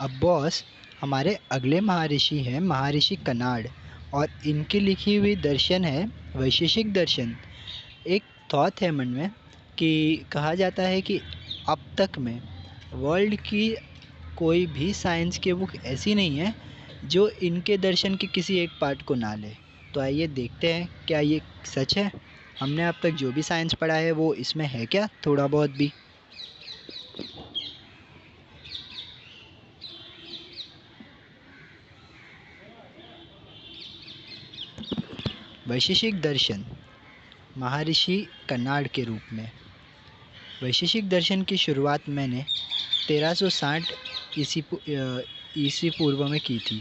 अब बॉस, हमारे अगले महर्षि हैं महर्षि कणाद, और इनकी लिखी हुई दर्शन है वैशेषिक दर्शन। एक थॉट है मन में कि कहा जाता है कि अब तक में वर्ल्ड की कोई भी साइंस की बुक ऐसी नहीं है जो इनके दर्शन के किसी एक पार्ट को ना ले। तो आइए देखते हैं क्या ये सच है। हमने अब तक जो भी साइंस पढ़ा है वो इसमें है क्या, थोड़ा बहुत भी। वैशेषिक दर्शन महर्षि कणाद के रूप में। वैशेषिक दर्शन की शुरुआत मैंने 1360 ईसी पूर्व में की थी।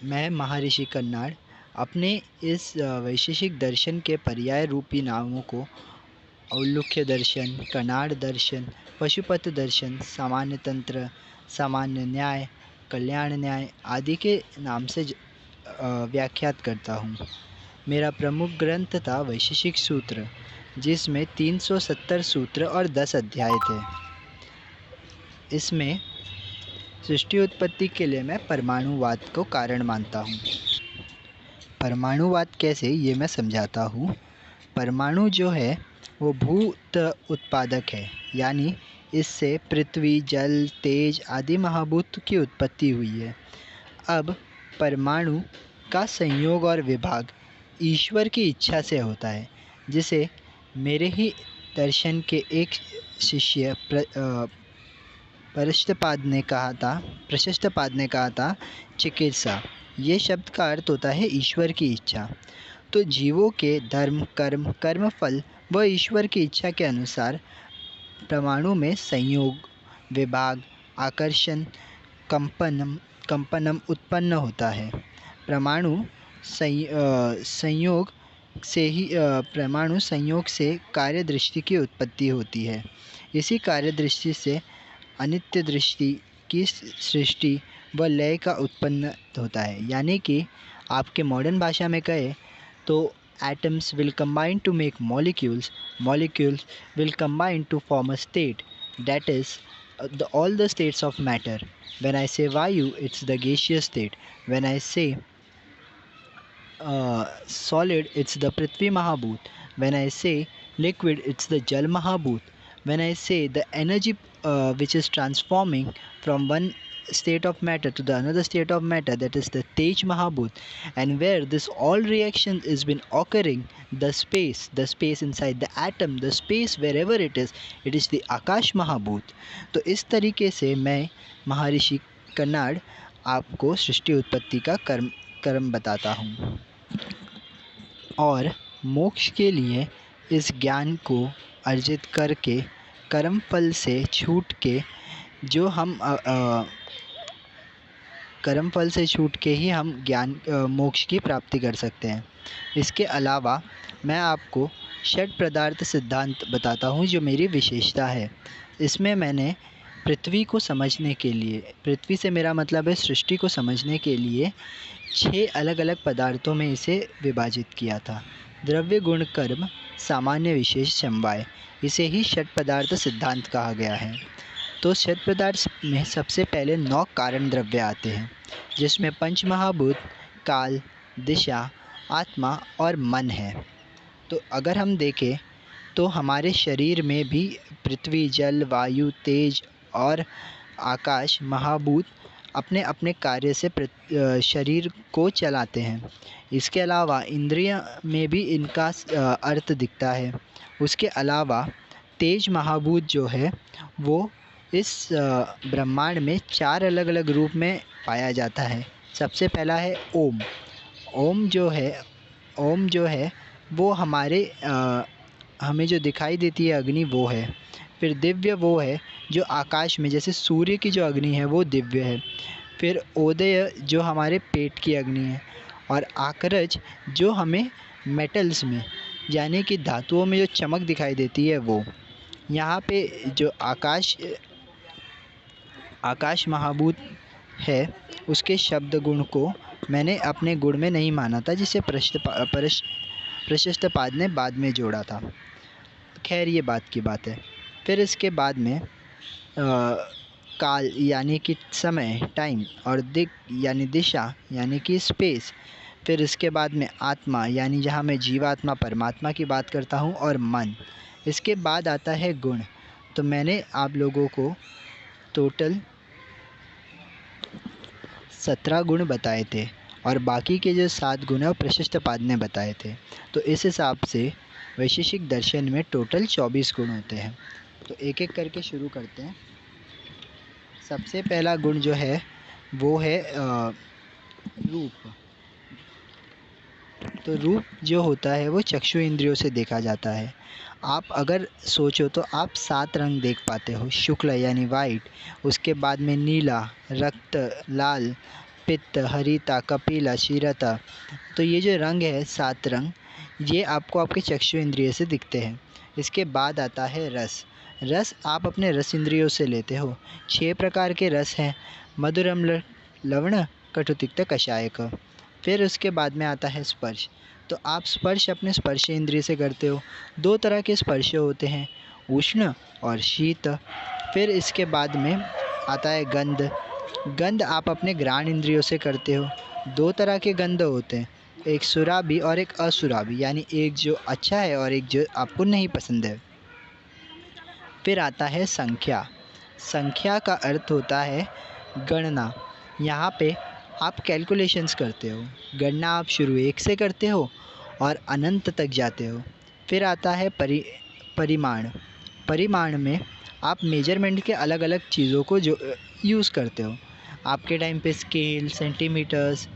मैं महर्षि कणाद अपने इस वैशेषिक दर्शन के पर्याय रूपी नामों को औलुक्य दर्शन, कणाद दर्शन, पशुपत दर्शन, सामान्य तंत्र, सामान्य न्याय, कल्याण न्याय आदि के नाम से व्याख्यात करता हूँ। मेरा प्रमुख ग्रंथ था वैशेषिक सूत्र, जिसमें 370 सूत्र और 10 अध्याय थे। इसमें सृष्टि उत्पत्ति के लिए मैं परमाणुवाद को कारण मानता हूँ। परमाणुवाद कैसे, ये मैं समझाता हूँ। परमाणु जो है वो भूत उत्पादक है, यानी इससे पृथ्वी, जल, तेज आदि महाभूत की उत्पत्ति हुई है। अब परमाणु का संयोग और विभाग ईश्वर की इच्छा से होता है, जिसे मेरे ही दर्शन के एक शिष्य प्रशस्तपाद ने कहा था चिकित्सा। ये शब्द का अर्थ होता है ईश्वर की इच्छा। तो जीवों के धर्म, कर्म, कर्मफल व ईश्वर की इच्छा के अनुसार परमाणु में संयोग, विभाग, आकर्षण, कंपनम उत्पन्न होता है। परमाणु संयोग से कार्य दृष्टि की उत्पत्ति होती है। इसी कार्य दृष्टि से अनित्य दृष्टि की सृष्टि व लय का उत्पन्न होता है। यानी कि आपके मॉडर्न भाषा में कहे तो atoms will combine to make molecules, molecules will combine to form a state, that is all the states of matter. When I say Vayu, it's the gaseous state. When I say solid, it's the Prithvi Mahabhut. When I say liquid, it's the Jal Mahabhut. When I say the energy which is transforming from one state of matter to the another state of matter, that is the Tej Mahabhut. And where this all reaction is been occurring, the space inside the atom, the space wherever it is the Akash Mahabhut. तो इस तरीके से मैं महर्षि कणाद आपको सृष्टि उत्पत्ति का कर्म बताता हूँ। और मोक्ष के लिए इस ज्ञान को अर्जित करके कर्म फल से छूट के जो हम कर्म फल से छूट के ही हम ज्ञान मोक्ष की प्राप्ति कर सकते हैं। इसके अलावा मैं आपको षट पदार्थ सिद्धांत बताता हूँ, जो मेरी विशेषता है। इसमें मैंने पृथ्वी को समझने के लिए, पृथ्वी से मेरा मतलब है सृष्टि को समझने के लिए 6 अलग अलग पदार्थों में इसे विभाजित किया था। द्रव्य, गुण, कर्म, सामान्य, विशेष, समवाय। इसे ही षट पदार्थ सिद्धांत कहा गया है। तो षट पदार्थ में सबसे पहले 9 कारण द्रव्य आते हैं, जिसमें पंच महाभूत, काल, दिशा, आत्मा और मन है। तो अगर हम देखें तो हमारे शरीर में भी पृथ्वी, जल, वायु, तेज और आकाश महाभूत अपने अपने कार्य से शरीर को चलाते हैं। इसके अलावा इंद्रिय में भी इनका अर्थ दिखता है। उसके अलावा तेज महाभूत जो है वो इस ब्रह्मांड में 4 अलग अलग रूप में पाया जाता है। सबसे पहला है ओम। ओम जो है वो हमें जो दिखाई देती है अग्नि वो है। फिर दिव्य वो है जो आकाश में, जैसे सूर्य की जो अग्नि है वो दिव्य है। फिर ओदय जो हमारे पेट की अग्नि है। और आकरज जो हमें मेटल्स में, यानी कि धातुओं में जो चमक दिखाई देती है वो। यहाँ पे जो आकाश महाभूत है उसके शब्द गुण को मैंने अपने गुण में नहीं माना था, जिसे प्रशस्तपाद ने बाद में जोड़ा था। खैर ये बात की बात है। फिर इसके बाद में काल यानी कि समय टाइम, और दिक यानी दिशा यानी कि स्पेस। फिर इसके बाद में आत्मा यानी जहाँ मैं जीवात्मा परमात्मा की बात करता हूँ, और मन। इसके बाद आता है गुण। तो मैंने आप लोगों को टोटल 17 गुण बताए थे, और बाकी के जो 7 गुण हैं वो प्रशस्तपाद ने बताए थे। तो इस हिसाब से वैशेषिक दर्शन में टोटल 24 गुण होते हैं। तो एक एक करके शुरू करते हैं। सबसे पहला गुण जो है वो है रूप। तो रूप जो होता है वो चक्षु इंद्रियों से देखा जाता है। आप अगर सोचो तो आप 7 रंग देख पाते हो। शुक्ल यानी वाइट, उसके बाद में नीला, रक्त, लाल, पित्त, हरिता, कपिला, क्षीरता। तो ये जो रंग है 7 रंग, ये आपको आपके चक्षु इंद्रिय से दिखते हैं। इसके बाद आता है रस। रस आप अपने रस इंद्रियों से लेते हो। 6 प्रकार के रस हैं: मधुर, अम्ल, लवण, कटु, तिक्त, कषायक। फिर उसके बाद में आता है स्पर्श। तो आप स्पर्श अपने स्पर्श इंद्रिय से करते हो। 2 तरह के स्पर्श होते हैं, उष्ण और शीत। फिर इसके बाद में आता है गंध। गंध आप अपने घ्राण इंद्रियों से करते हो। 2 तरह के गंध होते हैं, एक सुराबी और एक असुराबी, यानी एक जो अच्छा है और एक जो आपको नहीं पसंद है। फिर आता है संख्या। संख्या का अर्थ होता है गणना। यहाँ पे आप कैलकुलेशंस करते हो। गणना आप शुरू 1 से करते हो और अनंत तक जाते हो। फिर आता है परिमाण। परिमाण में आप मेजरमेंट के अलग अलग चीज़ों को जो यूज़ करते हो। आपके टाइम पे scale, centimetres,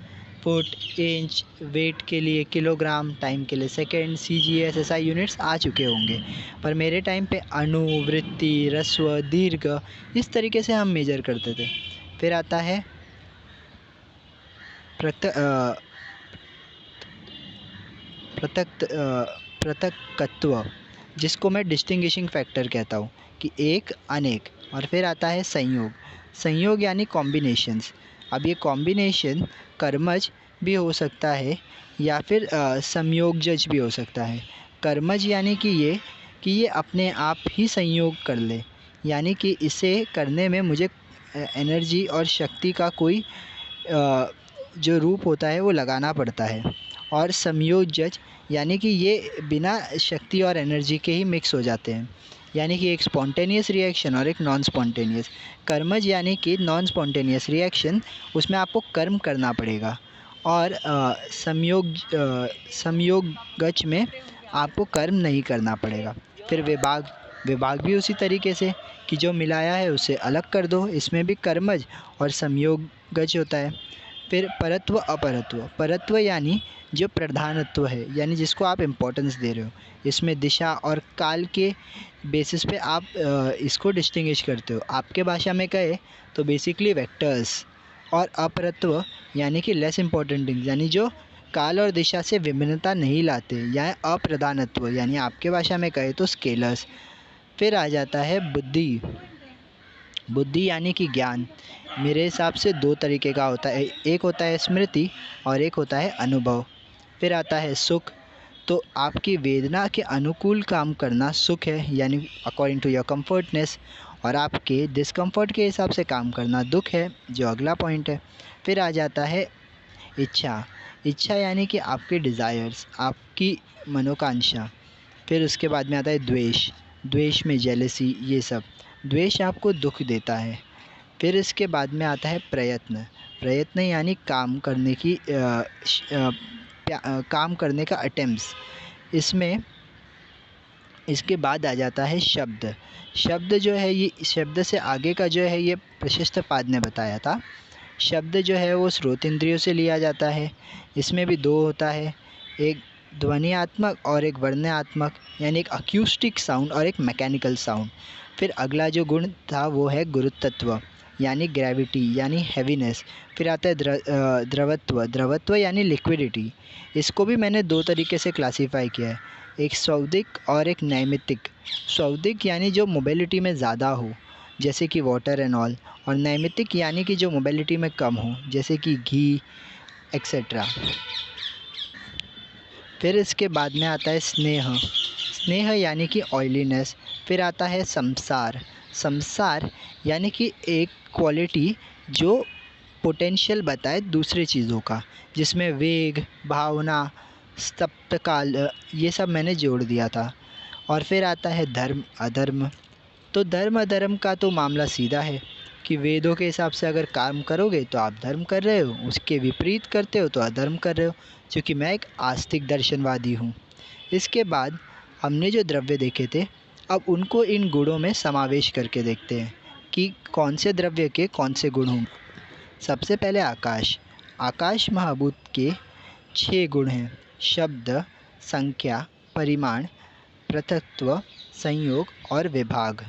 foot, inch, weight के लिए किलोग्राम, टाइम के लिए सेकेंड, CGS, SI यूनिट्स आ चुके होंगे। पर मेरे टाइम पे अणु, वृत्ति, ह्रस्व, दीर्घ, इस तरीके से हम मेजर करते थे। फिर आता है पृथक्त्व, जिसको मैं डिस्टिंग्विशिंग फैक्टर कहता हूँ कि एक, अनेक। और फिर आता है संयोग। संयोग यानी कॉम्बिनेशंस। अब ये कॉम्बिनेशन कर्मज भी हो सकता है या फिर संयोगज भी हो सकता है। कर्मज यानी कि ये अपने आप ही संयोग कर ले, यानी कि इसे करने में मुझे एनर्जी और शक्ति का कोई जो रूप होता है वो लगाना पड़ता है। और संयोजज यानी कि ये बिना शक्ति और एनर्जी के ही मिक्स हो जाते हैं, यानी कि एक स्पॉन्टेनियस रिएक्शन और एक नॉन स्पॉन्टेनियस। कर्मज यानी कि नॉन स्पॉन्टेनियस रिएक्शन, उसमें आपको कर्म करना पड़ेगा। और संयोगज में आपको कर्म नहीं करना पड़ेगा। फिर विभाग भी उसी तरीके से कि जो मिलाया है उसे अलग कर दो, इसमें भी कर्मज और संयोगज होता है। फिर परत्व अपरत्व। परत्व यानी जो प्रधानत्व है, यानी जिसको आप इम्पोर्टेंस दे रहे हो। इसमें दिशा और काल के बेसिस पे आप इसको डिस्टिंग्विश करते हो। आपके भाषा में कहे तो बेसिकली वेक्टर्स। और अपरत्व यानी कि लेस इम्पोर्टेंट थिंग्स, यानी जो काल और दिशा से विभिन्नता नहीं लाते, या अप्रधानत्व यानी आपके भाषा में कहे तो स्केलर्स। फिर आ जाता है बुद्धि। बुद्धि यानी कि ज्ञान। मेरे हिसाब से 2 तरीके का होता है, एक होता है स्मृति और एक होता है अनुभव। फिर आता है सुख। तो आपकी वेदना के अनुकूल काम करना सुख है, यानी अकॉर्डिंग टू योर कम्फर्टनेस। और आपके डिस्कम्फर्ट के हिसाब से काम करना दुख है, जो अगला पॉइंट है। फिर आ जाता है इच्छा। इच्छा यानी कि आपके डिज़ायर्स, आपकी मनोकांक्षा। फिर उसके बाद में आता है द्वेष। द्वेष में जेलसी, ये सब। द्वेष आपको दुख देता है। फिर इसके बाद में आता है प्रयत्न। प्रयत्न यानी काम करने की काम करने का अटेम्प्ट्स। इसमें इसके बाद आ जाता है शब्द। शब्द जो है, ये शब्द से आगे का जो है ये प्रशस्तपाद ने बताया था। शब्द जो है वो स्रोत इंद्रियों से लिया जाता है। इसमें भी 2 होता है, एक ध्वनियात्मक और एक वर्णनात्मक, यानी एक अक्यूस्टिक साउंड और एक मैकेनिकल साउंड। फिर अगला जो गुण था वो है गुरुत्व, यानी ग्रेविटी यानी हैवीनेस। फिर आता है द्रवत्व। द्रवत्व यानी लिक्विडिटी। इसको भी मैंने 2 तरीके से क्लासीफाई किया है, एक स्वादिक और एक नैमित्तिक। स्वादिक यानी जो मोबिलिटी में ज़्यादा हो, जैसे कि वाटर एंड ऑल। और नैमित्तिक यानी कि जो मोबिलिटी में कम हो, जैसे कि घी एक्सेट्रा। फिर इसके बाद में आता है स्नेह। स्नेह यानी कि ऑयलीनेस। फिर आता है संसार। संसार यानी कि एक क्वालिटी जो पोटेंशियल बताए दूसरे चीज़ों का, जिसमें वेग, भावना, सप्तकाल, ये सब मैंने जोड़ दिया था। और फिर आता है धर्म अधर्म। तो धर्म अधर्म का तो मामला सीधा है कि वेदों के हिसाब से अगर काम करोगे तो आप धर्म कर रहे हो, उसके विपरीत करते हो तो अधर्म कर रहे हो, क्योंकि मैं एक आस्तिक दर्शनवादी हूँ। इसके बाद हमने जो द्रव्य देखे थे, अब उनको इन गुणों में समावेश करके देखते हैं कि कौन से द्रव्य के कौन से गुण होंगे। सबसे पहले आकाश। आकाश महाभूत के 6 गुण हैं: शब्द, संख्या, परिमाण, पृथक्त्व, संयोग और विभाग।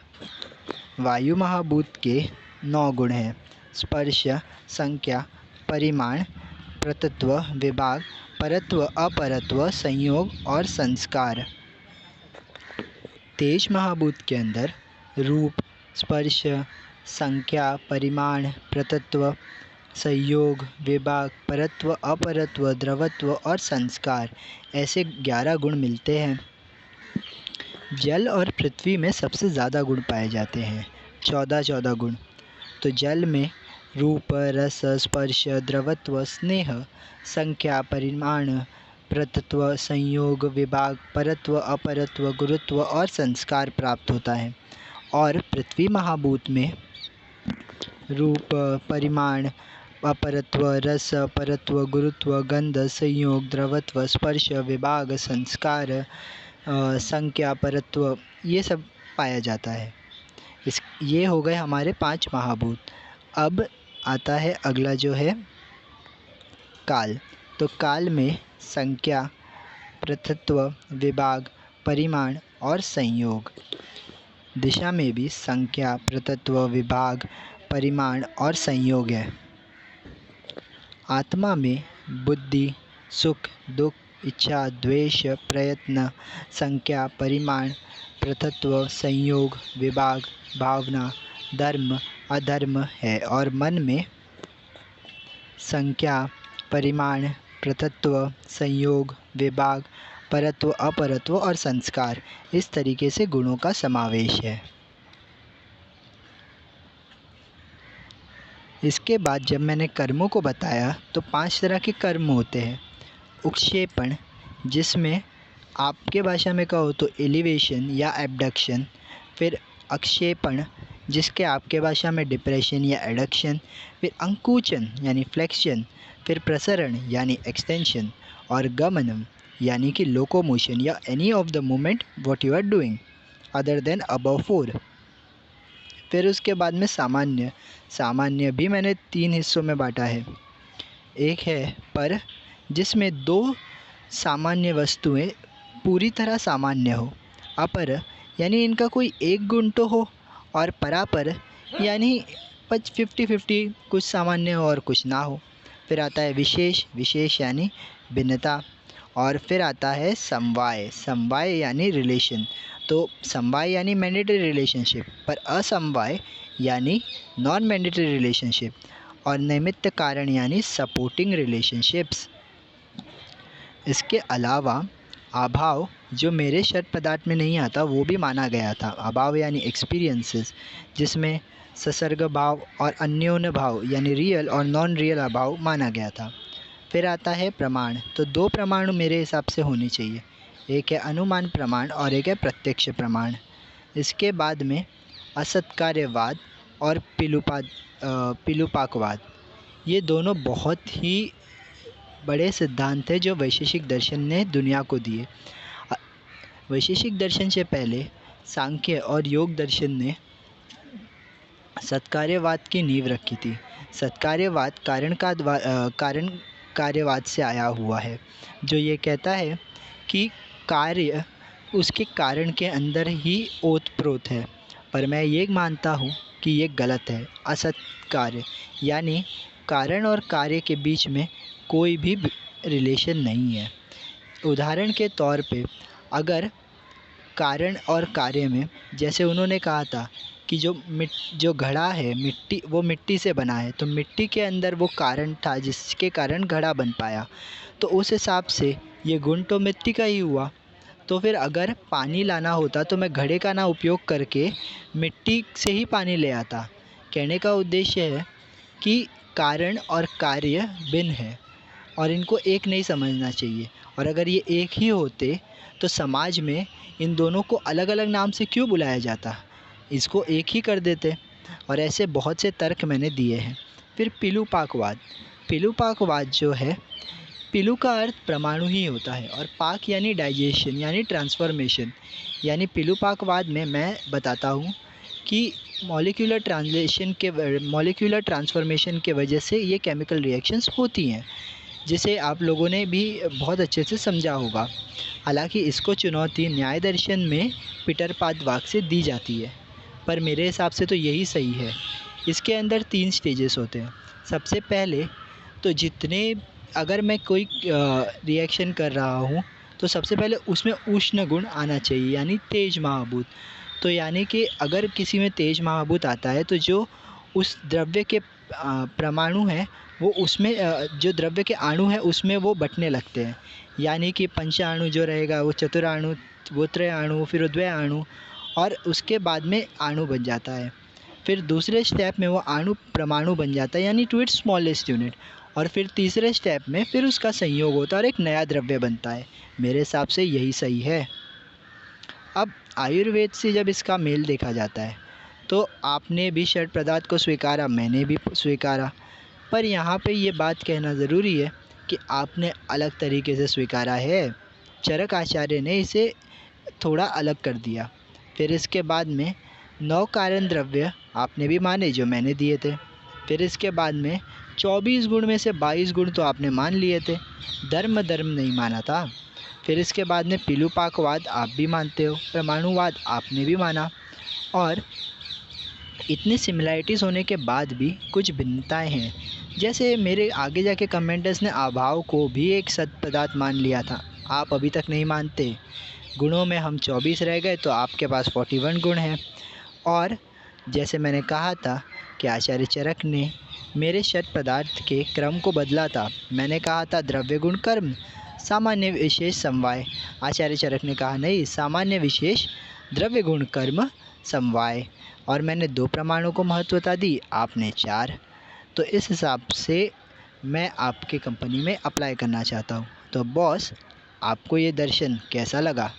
वायु महाभूत के 9 गुण हैं: स्पर्श, संख्या, परिमाण, पृथक्त्व, विभाग, परत्व, अपरत्व, संयोग और संस्कार। तेज महाभूत के अंदर रूप, स्पर्श, संख्या, परिमाण, पृथक्त्व, संयोग, विभाग, परत्व, अपरत्व, द्रवत्व और संस्कार, ऐसे 11 गुण मिलते हैं। जल और पृथ्वी में सबसे ज़्यादा गुण पाए जाते हैं, 14 गुण। तो जल में रूप, रस, स्पर्श, द्रवत्व, स्नेह, संख्या, परिमाण, पृथक्त्व, संयोग, विभाग, परत्व, अपरत्व, गुरुत्व और संस्कार प्राप्त होता है। और पृथ्वी महाभूत में रूप, परिमाण, अपरत्व, रस, परत्व, गुरुत्व, गंध, संयोग, द्रवत्व, स्पर्श, विभाग, संस्कार, संख्या, परत्व, ये सब पाया जाता है। ये हो गए हमारे 5 महाभूत। अब आता है अगला जो है काल। तो काल में संख्या, पृथक्त्व, विभाग, परिमाण और संयोग। दिशा में भी संख्या, पृथक्त्व, विभाग, परिमाण और संयोग है। आत्मा में बुद्धि, सुख, दुख, इच्छा, द्वेष, प्रयत्न, संख्या, परिमाण, पृथक्त्व, संयोग, विभाग, भावना, धर्म, अधर्म है। और मन में संख्या, परिमाण, पृथक्त्व, संयोग, विभाग, परत्व, अपरत्व और संस्कार, इस तरीके से गुणों का समावेश है। इसके बाद जब मैंने कर्मों को बताया तो 5 तरह के कर्म होते हैं। उक्षेपण, जिसमें आपके भाषा में कहो तो एलिवेशन या एबडक्शन। फिर अक्षेपण, जिसके आपके भाषा में डिप्रेशन या एडक्शन। फिर अंकुचन यानी फ्लेक्शन। फिर प्रसरण यानी एक्सटेंशन। और गमनम यानी कि लोकोमोशन या any of the movement what you are doing other than above 4। फिर उसके बाद में सामान्य। सामान्य भी मैंने 3 हिस्सों में बांटा है। एक है पर, जिसमें 2 सामान्य वस्तुएं पूरी तरह सामान्य हो। अपर यानी इनका कोई एक गुण तो हो, और परापर यानी 50-50 कुछ सामान्य हो और कुछ ना हो। फिर आता है विशेष। विशेष यानी भिन्नता। और फिर आता है समवाय। समवाय यानी रिलेशन। तो समवाय यानी मैंडेटरी रिलेशनशिप, पर असमवाय यानी नॉन मैंडेटरी रिलेशनशिप। और निमित्त कारण यानी सपोर्टिंग रिलेशनशिप्स। इसके अलावा अभाव, जो मेरे शब्द पदार्थ में नहीं आता, वो भी माना गया था। अभाव यानी एक्सपीरियंसेस, जिसमें ससर्ग भाव और अन्योन्य भाव यानी रियल और नॉन रियल अभाव माना गया था। फिर आता है प्रमाण। तो 2 प्रमाण मेरे हिसाब से होने चाहिए, एक है अनुमान प्रमाण और एक है प्रत्यक्ष प्रमाण। इसके बाद में असत्कार्यवाद और पिलुपाकवाद, ये दोनों बहुत ही बड़े सिद्धांत हैं जो वैशेषिक दर्शन ने दुनिया को दिए। वैशेषिक दर्शन से पहले सांख्य और योग दर्शन ने सत्कार्यवाद की नींव रखी थी। सत्कार्यवाद कारण कार्यवाद से आया हुआ है, जो ये कहता है कि कार्य उसके कारण के अंदर ही ओतप्रोत है। पर मैं ये मानता हूँ कि ये गलत है। असत कार्य यानी कारण और कार्य के बीच में कोई भी रिलेशन नहीं है। उदाहरण के तौर पे, अगर कारण और कार्य में, जैसे उन्होंने कहा था कि जो घड़ा है मिट्टी, वो मिट्टी से बना है, तो मिट्टी के अंदर वो कारण था जिसके कारण घड़ा बन पाया। तो उस हिसाब से ये गुण तो मिट्टी का ही हुआ। तो फिर अगर पानी लाना होता तो मैं घड़े का ना उपयोग करके मिट्टी से ही पानी ले आता। कहने का उद्देश्य है कि कारण और कार्य भिन्न है और इनको एक नहीं समझना चाहिए। और अगर ये एक ही होते तो समाज में इन दोनों को अलग अलग नाम से क्यों बुलाया जाता, इसको एक ही कर देते। और ऐसे बहुत से तर्क मैंने दिए हैं। फिर पिलुपाकवाद। पिलुपाकवाद जो है, पिलु का अर्थ परमाणु ही होता है और पाक यानी डाइजेशन यानी ट्रांसफॉर्मेशन। यानी पिलुपाकवाद में मैं बताता हूँ कि मॉलिक्यूलर ट्रांसफॉर्मेशन के वजह से ये केमिकल रिएक्शंस होती हैं, जिसे आप लोगों ने भी बहुत अच्छे से समझा होगा। हालांकि इसको चुनौती न्याय दर्शन में पिटरपादवाक से दी जाती है, पर मेरे हिसाब से तो यही सही है। इसके अंदर 3 स्टेजेस होते हैं। सबसे पहले तो अगर मैं कोई रिएक्शन कर रहा हूँ तो सबसे पहले उसमें उष्ण गुण आना चाहिए, यानी तेज महाभूत। तो यानी कि अगर किसी में तेज महाभूत आता है तो जो उस द्रव्य के परमाणु हैं वो उसमें जो द्रव्य के अणु हैं उसमें वो बँटने लगते हैं। यानी कि पंचाणु जो रहेगा वो चतुराणु, वो त्रयाणु, फिर द्वयाणु, और उसके बाद में अणु बन जाता है। फिर दूसरे स्टेप में वो अणु परमाणु बन जाता है, यानी टू इट्स स्मॉलेस्ट यूनिट। और फिर तीसरे स्टेप में फिर उसका संयोग होता है और एक नया द्रव्य बनता है। मेरे हिसाब से यही सही है। अब आयुर्वेद से जब इसका मेल देखा जाता है तो आपने भी जड़ पदार्थ को स्वीकारा, मैंने भी स्वीकारा, पर यहाँ पे ये बात कहना ज़रूरी है कि आपने अलग तरीके से स्वीकारा है। चरक आचार्य ने इसे थोड़ा अलग कर दिया। फिर इसके बाद में 9 कारण द्रव्य आपने भी माने जो मैंने दिए थे। फिर इसके बाद में 24 गुण में से 22 गुण तो आपने मान लिए थे, धर्म नहीं माना था। फिर इसके बाद में पिलुपाकवाद आप भी मानते हो, परमाणुवाद आपने भी माना, और इतनी सिमिलैरिटीज़ होने के बाद भी कुछ भिन्नताएं हैं। जैसे मेरे आगे जाके कमेंटर्स ने अभाव को भी एक सत पदार्थ मान लिया था, आप अभी तक नहीं मानते। गुणों में हम 24 रह गए तो आपके पास 41 गुण हैं। और जैसे मैंने कहा था कि आचार्य चरक ने मेरे षट पदार्थ के क्रम को बदला था। मैंने कहा था द्रव्य गुण कर्म, सामान्य विशेष समवाय। आचार्य चरक ने कहा नहीं, सामान्य विशेष द्रव्य गुण कर्म समवाय। और मैंने 2 प्रमाणों को महत्वता दी, आपने 4। तो इस हिसाब से मैं आपके कंपनी में अप्लाई करना चाहता हूँ। तो बॉस, आपको ये दर्शन कैसा लगा?